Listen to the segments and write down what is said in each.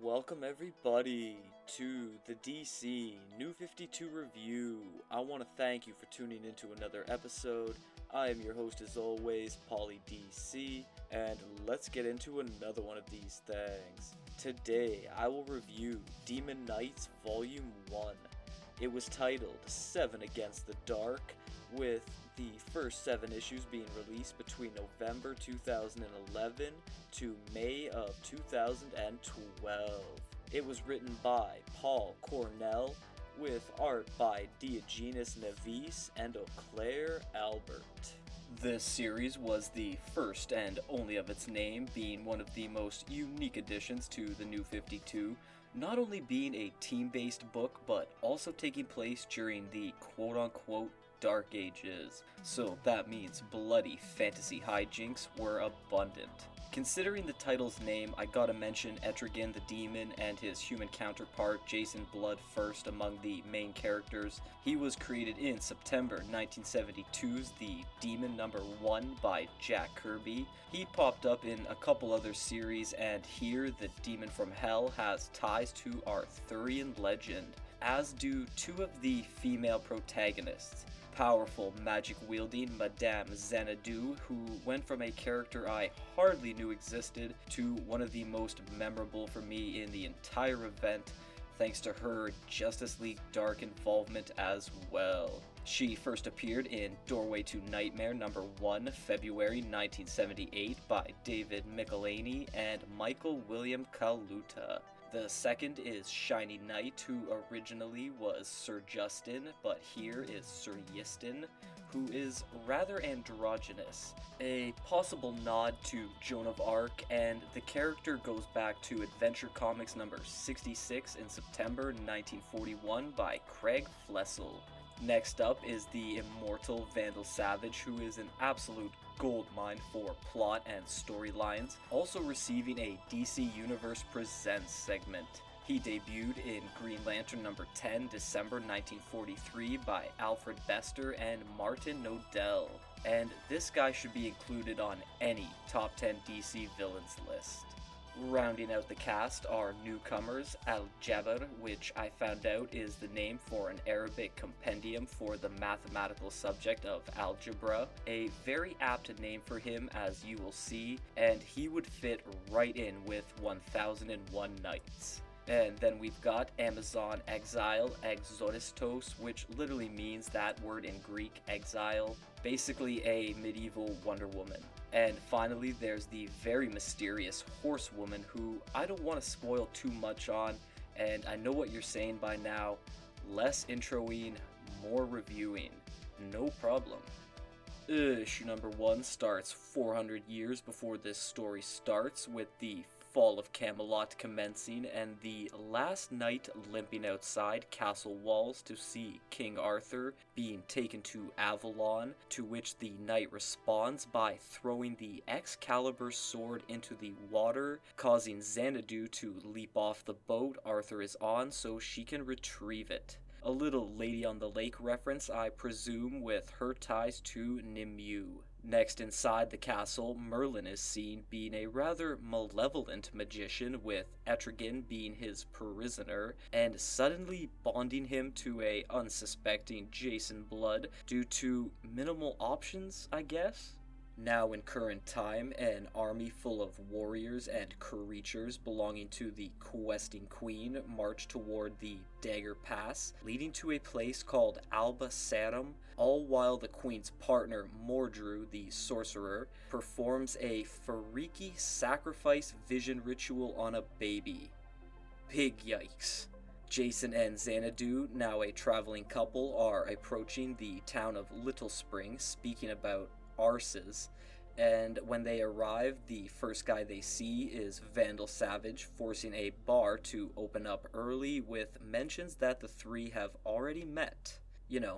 Welcome everybody to the DC New 52 review. I want to thank you for tuning into another episode. I am your host as always, Pauly DC, and let's get into another one of these things. Today I will review Demon Knights Vol.1. It was titled 7 Against the Dark, with the first 7 issues being released between November 2011 to May of 2012. It was written by Paul Cornell, with art by Diogenes Neves and Oclair Albert. This series was the first and only of its name, being one of the most unique additions to the New 52, not only being a team-based book, but also taking place during the quote-unquote Dark Ages, so that means bloody fantasy hijinks were abundant. Considering the title's name, I gotta mention Etrigan the Demon and his human counterpart Jason Blood first among the main characters. He was created in September 1972's The Demon Number 1 by Jack Kirby. He popped up in a couple other series, and here the Demon from Hell has ties to Arthurian legend, as do 2 of the female protagonists. Powerful, magic-wielding Madame Xanadu, who went from a character I hardly knew existed to one of the most memorable for me in the entire event, thanks to her Justice League Dark involvement as well. She first appeared in Doorway to Nightmare number 1, February 1978 by David Michelinie and Michael William Kaluta. The second is Shiny Knight, who originally was Sir Justin, but here is Sir Yistin, who is rather androgynous, a possible nod to Joan of Arc, and the character goes back to Adventure Comics number 66 in September 1941 by Craig Flessel. Next up is the immortal Vandal Savage, who is an absolute goldmine for plot and storylines, also receiving a DC Universe Presents segment. He debuted in Green Lantern number 10, December 1943 by Alfred Bester and Martin Nodell. And this guy should be included on any top 10 DC villains list. Rounding out the cast are newcomers Al-Jabr, which I found out is the name for an Arabic compendium for the mathematical subject of algebra, a very apt name for him as you will see, and he would fit right in with 1001 Nights. And then we've got Amazon Exile Exodistos, which literally means that word in Greek, exile, basically a medieval Wonder Woman. And finally, there's the very mysterious Horsewoman, who I don't want to spoil too much on, and I know what you're saying by now, less introing, more reviewing, no problem. Issue number 1 starts 400 years before this story starts, with the fall of Camelot commencing and the last knight limping outside castle walls to see King Arthur being taken to Avalon, to which the knight responds by throwing the Excalibur sword into the water, causing Xanadu to leap off the boat Arthur is on so she can retrieve it. A little Lady on the Lake reference, I presume, with her ties to Nimue. Next, inside the castle, Merlin is seen being a rather malevolent magician, with Etrigan being his prisoner, and suddenly bonding him to a unsuspecting Jason Blood due to minimal options, I guess? Now in current time, an army full of warriors and creatures belonging to the questing queen march toward the Dagger Pass, leading to a place called Alba Sarum, all while the queen's partner, Mordru, the sorcerer, performs a freaky sacrifice vision ritual on a baby. Big yikes. Jason and Xanadu, now a traveling couple, are approaching the town of Little Spring, speaking about arses, and when they arrive, the first guy they see is Vandal Savage, forcing a bar to open up early, with mentions that the 3 have already met,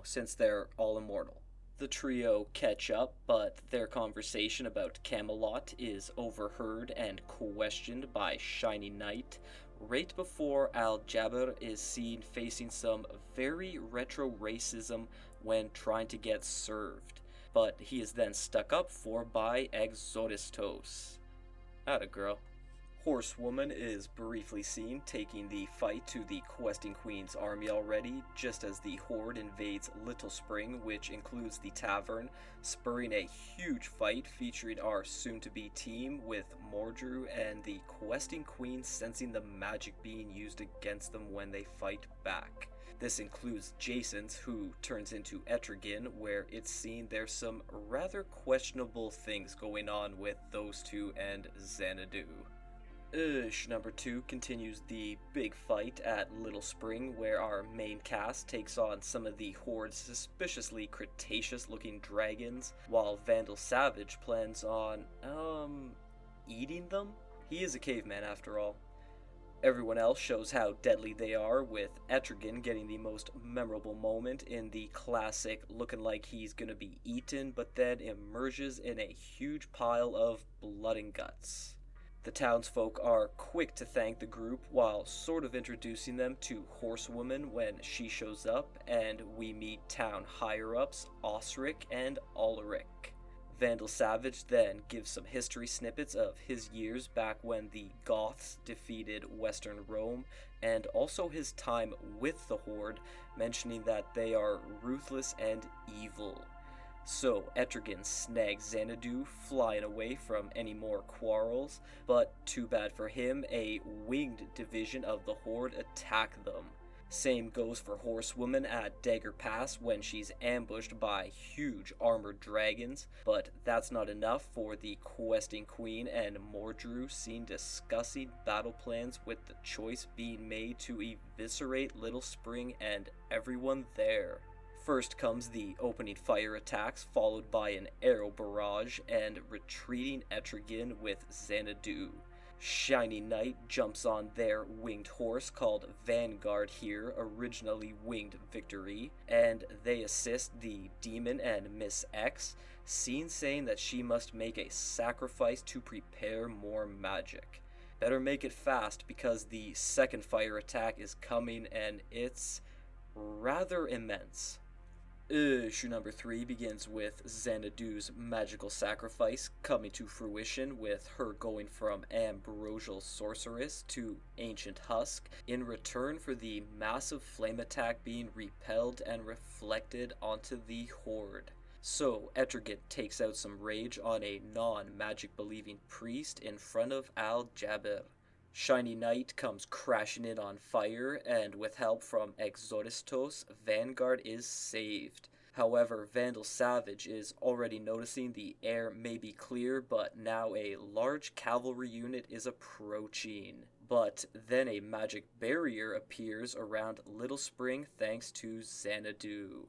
since they're all immortal. The trio catch up, but their conversation about Camelot is overheard and questioned by Shiny Knight, right before Al-Jabr is seen facing some very retro racism when trying to get served. But he is then stuck up for by Exodistos. Atta girl. Horsewoman is briefly seen taking the fight to the Questing Queen's army already, just as the Horde invades Little Spring, which includes the tavern, spurring a huge fight featuring our soon-to-be team, with Mordru and the Questing Queen sensing the magic being used against them when they fight back. This includes Jason's, who turns into Etrigan, where it's seen there's some rather questionable things going on with those two and Xanadu. Number 2 continues the big fight at Little Spring, where our main cast takes on some of the Horde's suspiciously Cretaceous-looking dragons, while Vandal Savage plans on, eating them? He is a caveman after all. Everyone else shows how deadly they are, with Etrigan getting the most memorable moment in the classic looking like he's gonna be eaten, but then emerges in a huge pile of blood and guts. The townsfolk are quick to thank the group while sort of introducing them to Horsewoman when she shows up, and we meet town higher-ups Osric and Ulrich. Vandal Savage then gives some history snippets of his years back when the Goths defeated Western Rome, and also his time with the Horde, mentioning that they are ruthless and evil. So Etrigan snags Xanadu, flying away from any more quarrels, but too bad for him, a winged division of the Horde attack them. Same goes for Horsewoman at Dagger Pass when she's ambushed by huge armored dragons, but that's not enough for the Questing Queen and Mordru seen discussing battle plans, with the choice being made to eviscerate Little Spring and everyone there. First comes the opening fire attacks, followed by an arrow barrage and retreating Etrigan with Xanadu. Shining Knight jumps on their winged horse called Vanguard here, originally Winged Victory, and they assist the Demon and Miss X, seen saying that she must make a sacrifice to prepare more magic. Better make it fast because the second fire attack is coming and it's rather immense. Issue number 3 begins with Xanadu's magical sacrifice coming to fruition, with her going from ambrosial sorceress to ancient husk, in return for the massive flame attack being repelled and reflected onto the Horde. So Etrigan takes out some rage on a non-magic believing priest in front of Al-Jabir. Shiny Knight comes crashing in on fire, and with help from Exoristos, Vanguard is saved. However, Vandal Savage is already noticing the air may be clear, but now a large cavalry unit is approaching. But then a magic barrier appears around Little Spring thanks to Xanadu.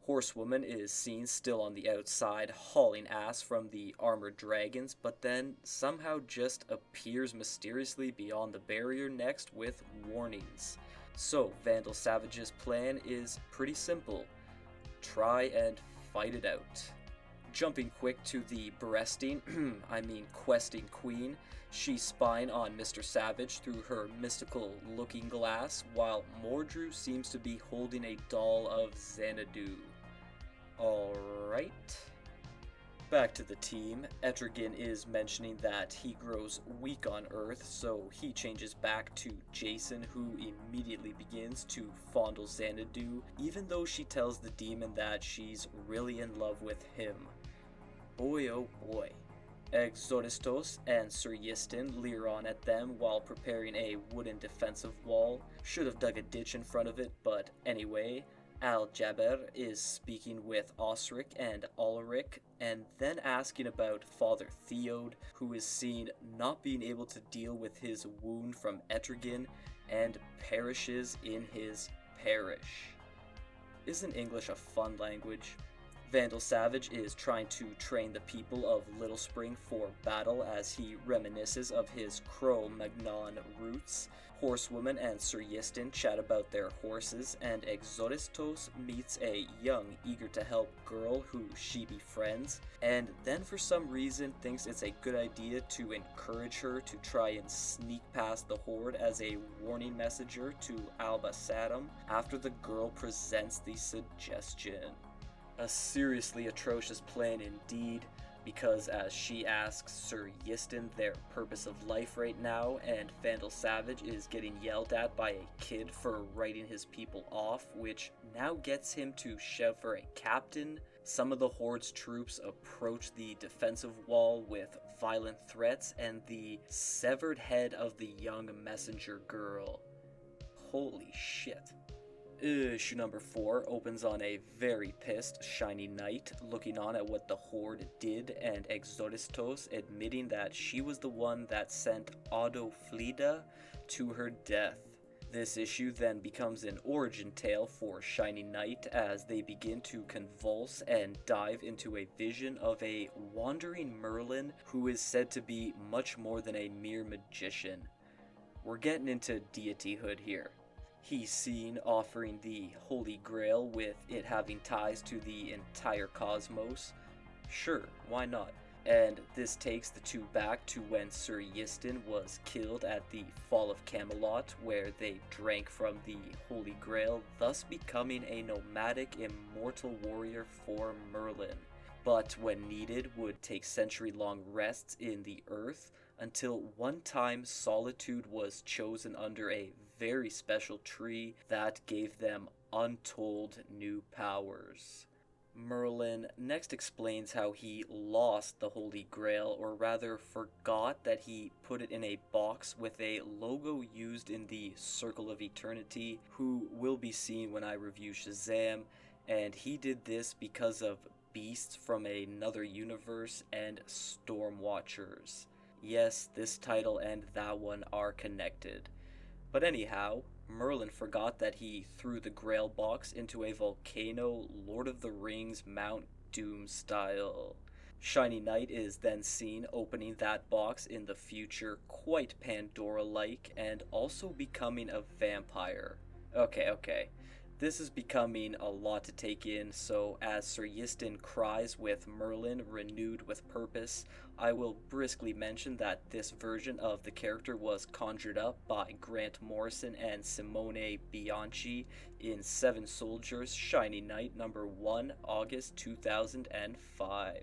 Horsewoman is seen still on the outside, hauling ass from the armored dragons, but then somehow just appears mysteriously beyond the barrier next with warnings. So Vandal Savage's plan is pretty simple. Try and fight it out. Jumping quick to the questing queen, she's spying on Mr. Savage through her mystical looking glass, while Mordru seems to be holding a doll of Xanadu. Alright. Back to the team. Etrigan is mentioning that he grows weak on Earth, so he changes back to Jason, who immediately begins to fondle Xanadu, even though she tells the demon that she's really in love with him. Boy oh boy. Exoristos and Sir Yistin leer on at them while preparing a wooden defensive wall. Should have dug a ditch in front of it, but anyway. Al-Jabir is speaking with Osric and Ulrich, and then asking about Father Theod, who is seen not being able to deal with his wound from Etrigan and perishes in his parish. Isn't English a fun language? Vandal Savage is trying to train the people of Little Spring for battle as he reminisces of his Cro-Magnon roots. Horsewoman and Sir Yistin chat about their horses, and Exoristos meets a young, eager-to-help girl who she befriends, and then for some reason thinks it's a good idea to encourage her to try and sneak past the Horde as a warning messenger to Alba-Saddam after the girl presents the suggestion. A seriously atrocious plan indeed. because as she asks Sir Yiston their purpose of life right now, and Vandal Savage is getting yelled at by a kid for writing his people off, which now gets him to shout for a captain. Some of the Horde's troops approach the defensive wall with violent threats, and the severed head of the young messenger girl. Holy shit. Issue number 4 opens on a very pissed Shiny Knight looking on at what the Horde did, and Exodistos admitting that she was the one that sent Odoflida to her death. This issue then becomes an origin tale for Shiny Knight as they begin to convulse and dive into a vision of a wandering Merlin who is said to be much more than a mere magician. We're getting into deityhood here. He's seen offering the Holy Grail with it having ties to the entire cosmos. Sure, why not? And this takes the two back to when Sir Yiston was killed at the Fall of Camelot, where they drank from the Holy Grail, thus becoming a nomadic immortal warrior for Merlin. But when needed, would take century-long rests in the earth, until one time Solitude was chosen under a very special tree that gave them untold new powers. Merlin next explains how he lost the Holy Grail, or rather forgot that he put it in a box with a logo used in the Circle of Eternity, who will be seen when I review Shazam, and he did this because of beasts from another universe and Stormwatchers. Yes, this title and that one are connected. But anyhow, Merlin forgot that he threw the Grail box into a volcano, Lord of the Rings Mount Doom style. Shiny Knight is then seen opening that box in the future, quite Pandora-like, and also becoming a vampire. Okay. This is becoming a lot to take in, so as Sir Yiston cries with Merlin renewed with purpose, I will briskly mention that this version of the character was conjured up by Grant Morrison and Simone Bianchi in Seven Soldiers Shiny Knight number 1, August 2005.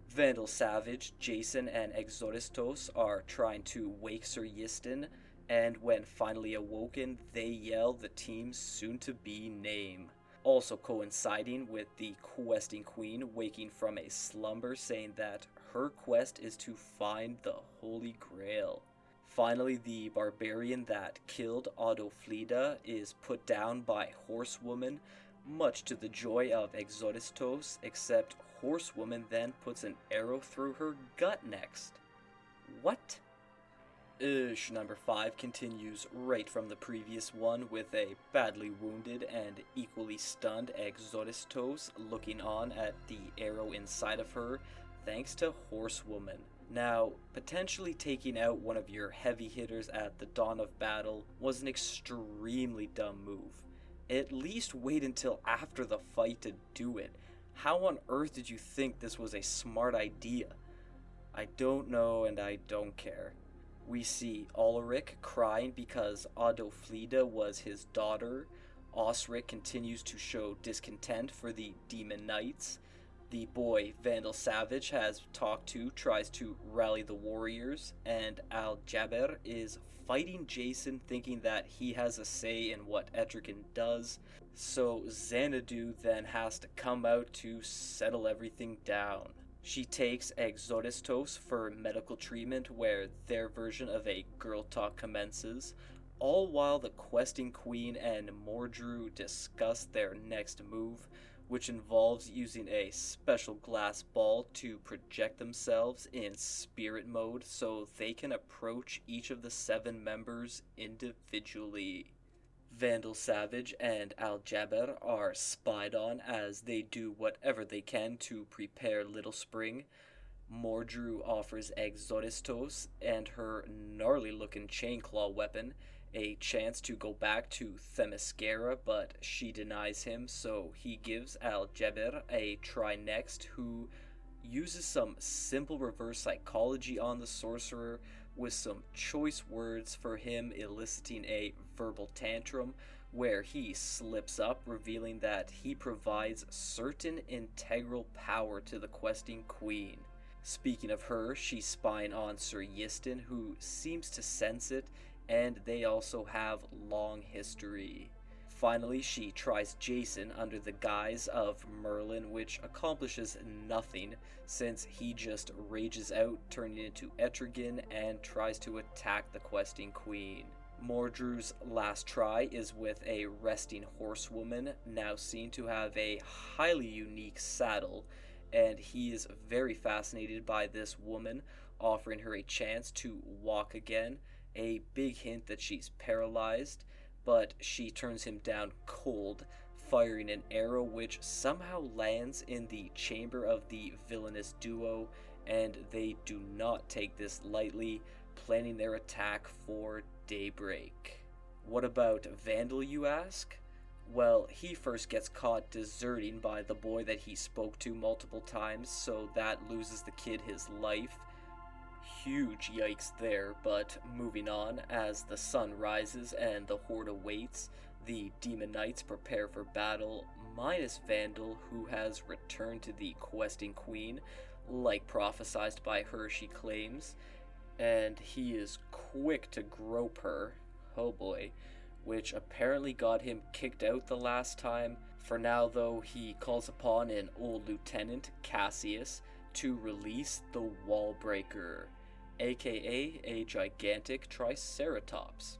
Vandal Savage, Jason, and Exodistos are trying to wake Sir Yiston, and when finally awoken, they yell the team's soon-to-be name. Also coinciding with the questing queen waking from a slumber, saying that her quest is to find the Holy Grail. Finally, the barbarian that killed Odoflida is put down by Horsewoman, much to the joy of Exodistos, except Horsewoman then puts an arrow through her gut next. What? Issue number 5 continues right from the previous one with a badly wounded and equally stunned Exodistos looking on at the arrow inside of her thanks to Horsewoman. Now, potentially taking out one of your heavy hitters at the dawn of battle was an extremely dumb move. At least wait until after the fight to do it. How on earth did you think this was a smart idea? I don't know and I don't care. We see Ulrich crying because Odoflida was his daughter. Osric continues to show discontent for the Demon Knights. The boy Vandal Savage has talked to tries to rally the warriors, and Al-Jaber is fighting Jason, thinking that he has a say in what Etrigan does, so Xanadu then has to come out to settle everything down. She takes Exodistos for medical treatment, where their version of a girl talk commences, all while the questing queen and Mordru discuss their next move, which involves using a special glass ball to project themselves in spirit mode so they can approach each of the 7 members individually. Vandal Savage and Al-Jaber are spied on as they do whatever they can to prepare Little Spring. Mordru offers Exodistos and her gnarly-looking chainclaw weapon a chance to go back to Themyscira, but she denies him, so he gives Al-Jaber a try next, who uses some simple reverse psychology on the sorcerer with some choice words for him eliciting a verbal tantrum where he slips up, revealing that he provides certain integral power to the questing queen. Speaking of her, she's spying on Sir Yiston, who seems to sense it, and they also have long history. Finally, she tries Jason under the guise of Merlin, which accomplishes nothing since he just rages out, turning into Etrigan, and tries to attack the questing queen. Mordru's last try is with a resting horsewoman, now seen to have a highly unique saddle, and he is very fascinated by this woman, offering her a chance to walk again, a big hint that she's paralyzed, but she turns him down cold, firing an arrow which somehow lands in the chamber of the villainous duo, and they do not take this lightly, planning their attack for daybreak. What about Vandal, you ask? Well, he first gets caught deserting by the boy that he spoke to multiple times, so that loses the kid his life. Huge yikes there, but moving on, as the sun rises and the horde awaits, the Demon Knights prepare for battle, minus Vandal, who has returned to the questing queen, like prophesized by her, she claims, and he is quick to grope her, oh boy, which apparently got him kicked out the last time. For now though, he calls upon an old lieutenant, Cassius, to release the Wallbreaker, aka a gigantic Triceratops.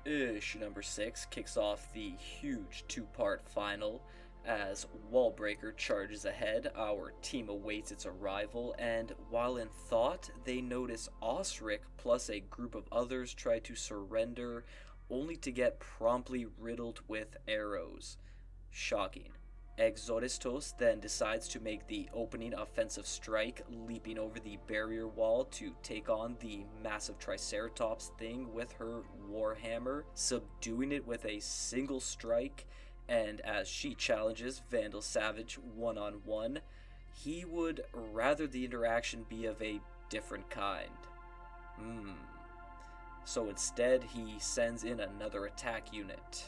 Issue number 6 kicks off the huge two-part final. As Wallbreaker charges ahead, our team awaits its arrival, and while in thought, they notice Osric plus a group of others try to surrender, only to get promptly riddled with arrows. Shocking. Exodistos then decides to make the opening offensive strike, leaping over the barrier wall to take on the massive Triceratops thing with her warhammer, subduing it with a single strike, and as she challenges Vandal Savage one-on-one, he would rather the interaction be of a different kind. So instead, he sends in another attack unit.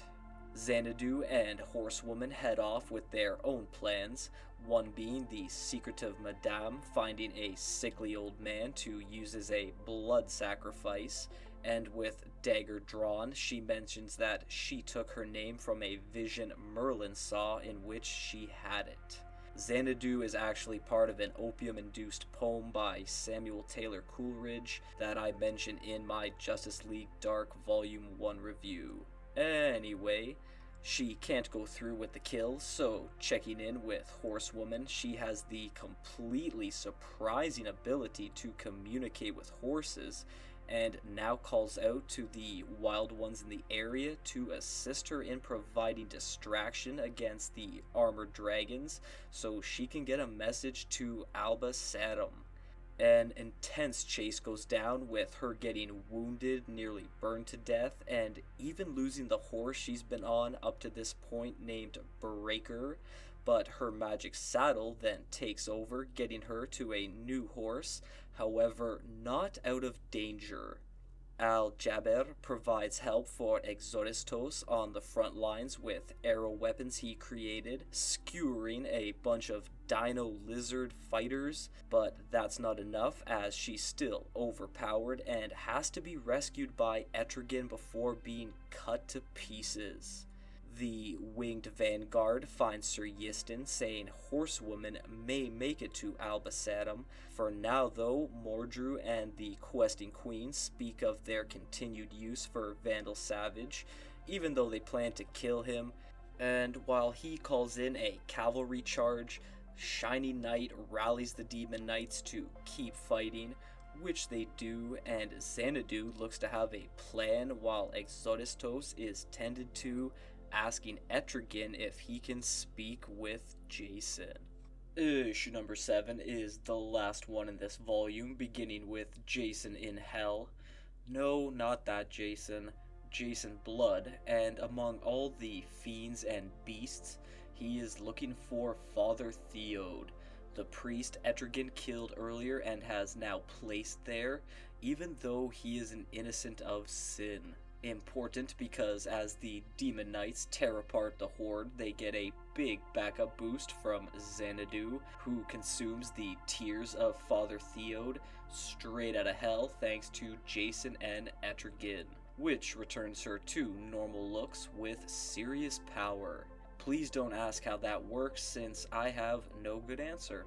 Xanadu and Horsewoman head off with their own plans, one being the secretive Madame finding a sickly old man to use as a blood sacrifice, and with dagger drawn, she mentions that she took her name from a vision Merlin saw in which she had it. Xanadu is actually part of an opium-induced poem by Samuel Taylor Coleridge that I mentioned in my Justice League Dark Vol.1 review. Anyway, she can't go through with the kill, so checking in with Horsewoman, she has the completely surprising ability to communicate with horses, and now calls out to the wild ones in the area to assist her in providing distraction against the armored dragons so she can get a message to Alba Satum. An intense chase goes down with her getting wounded, nearly burned to death, and even losing the horse she's been on up to this point named Breaker, but her magic saddle then takes over, getting her to a new horse, however not out of danger. Al-Jaber provides help for Exodistos on the front lines with arrow weapons he created, skewering a bunch of dino lizard fighters, but that's not enough as she's still overpowered and has to be rescued by Etrigan before being cut to pieces. The winged vanguard finds Sir Yiston, saying Horsewoman may make it to Albasatum. For now though, Mordru and the questing queen speak of their continued use for Vandal Savage, even though they plan to kill him, and while he calls in a cavalry charge, Shiny Knight rallies the Demon Knights to keep fighting, which they do, and Xanadu looks to have a plan while Exodistos is tended to, asking Etrigan if he can speak with Jason. Issue number 7 is the last one in this volume, beginning with Jason in Hell. No, not that Jason. Jason Blood, and among all the fiends and beasts, he is looking for Father Theode, the priest Etrigan killed earlier and has now placed there, even though he is an innocent of sin. Important because as the Demon Knights tear apart the Horde, they get a big backup boost from Xanadu, who consumes the tears of Father Theode straight out of hell thanks to Jason and Etrigan, which returns her to normal looks with serious power. Please don't ask how that works since I have no good answer.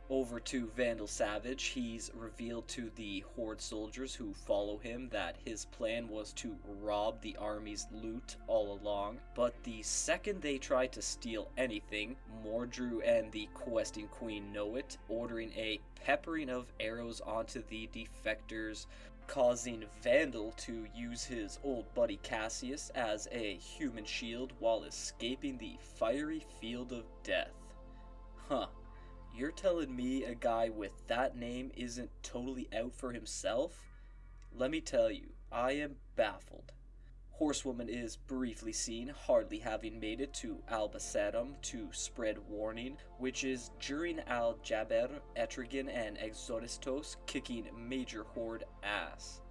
Over to Vandal Savage, he's revealed to the Horde soldiers who follow him that his plan was to rob the army's loot all along, but the second they try to steal anything, Mordru and the Questing Queen know it, ordering a peppering of arrows onto the defectors, causing Vandal to use his old buddy Cassius as a human shield while escaping the fiery field of death. Huh. You're telling me a guy with that name isn't totally out for himself? Let me tell you, I am baffled. Horsewoman is briefly seen, hardly having made it to Albasadum to spread warning, which is during Al-Jaber, Etrigan, and Exodistos kicking major Horde ass.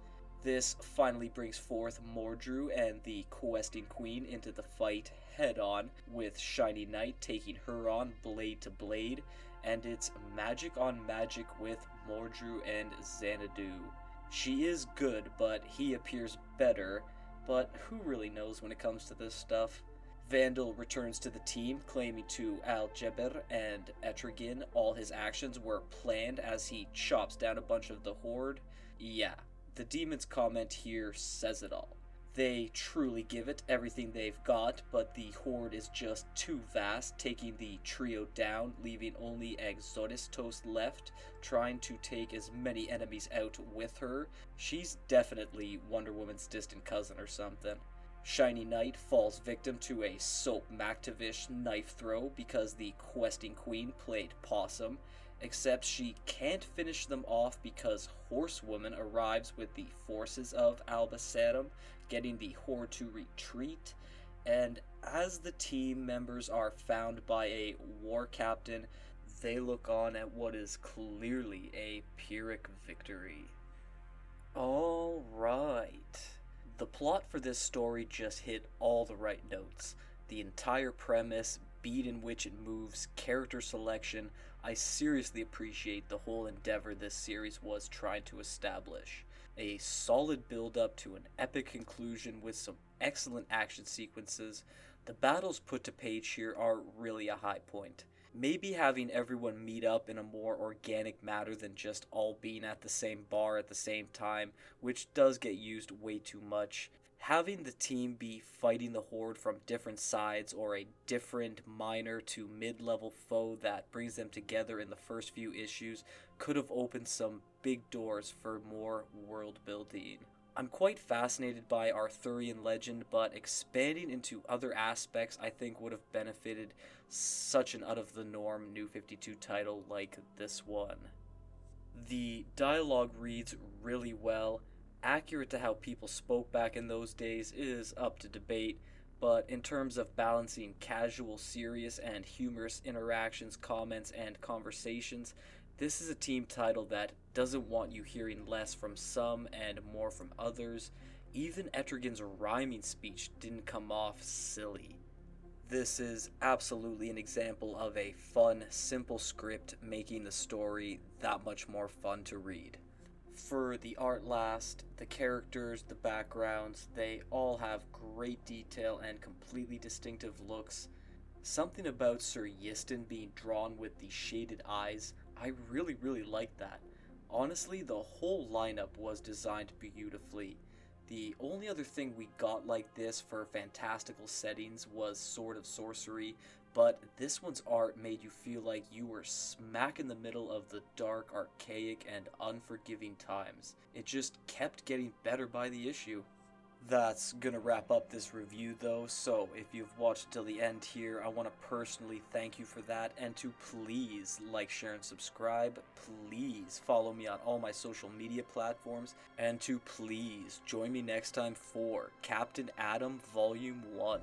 This finally brings forth Mordru and the Questing Queen into the fight head-on, with Shiny Knight taking her on blade to blade, and it's magic on magic with Mordru and Xanadu. She is good, but he appears better, but who really knows when it comes to this stuff? Vandal returns to the team, claiming to Al-Jaber and Etrigan all his actions were planned as he chops down a bunch of the Horde. Yeah, the demon's comment here says it all. They truly give it everything they've got, but the Horde is just too vast, taking the trio down, leaving only Exodistos left, trying to take as many enemies out with her. She's definitely Wonder Woman's distant cousin or something. Shiny Knight falls victim to a Soap Mactavish knife throw because the Questing Queen played possum, except she can't finish them off because Horsewoman arrives with the forces of Albasadum, getting the Horde to retreat, and as the team members are found by a war captain, they look on at what is clearly a Pyrrhic victory. Alright. The plot for this story just hit all the right notes. The entire premise, beat in which it moves, character selection. I seriously appreciate the whole endeavor this series was trying to establish. A solid build-up to an epic conclusion with some excellent action sequences. The battles put to page here are really a high point. Maybe having everyone meet up in a more organic manner than just all being at the same bar at the same time, which does get used way too much. Having the team be fighting the Horde from different sides or a different minor to mid-level foe that brings them together in the first few issues could have opened some big doors for more world building. I'm quite fascinated by Arthurian legend, but expanding into other aspects I think would have benefited such an out-of-the-norm New 52 title like this one. The dialogue reads really well. Accurate to how people spoke back in those days is up to debate, but in terms of balancing casual, serious, and humorous interactions, comments, and conversations, this is a team title that doesn't want you hearing less from some and more from others. Even Etrigan's rhyming speech didn't come off silly. This is absolutely an example of a fun, simple script making the story that much more fun to read. For the art last, the characters, the backgrounds, they all have great detail and completely distinctive looks. Something about Sir Yiston being drawn with the shaded eyes, I really like that. Honestly, the whole lineup was designed beautifully. The only other thing we got like this for fantastical settings was Sword of Sorcery, but this one's art made you feel like you were smack in the middle of the dark, archaic, and unforgiving times. It just kept getting better by the issue. That's gonna wrap up this review though, so if you've watched till the end here, I want to personally thank you for that, and to please like, share, and subscribe. Please follow me on all my social media platforms, and to please join me next time for Captain Atom Vol.1.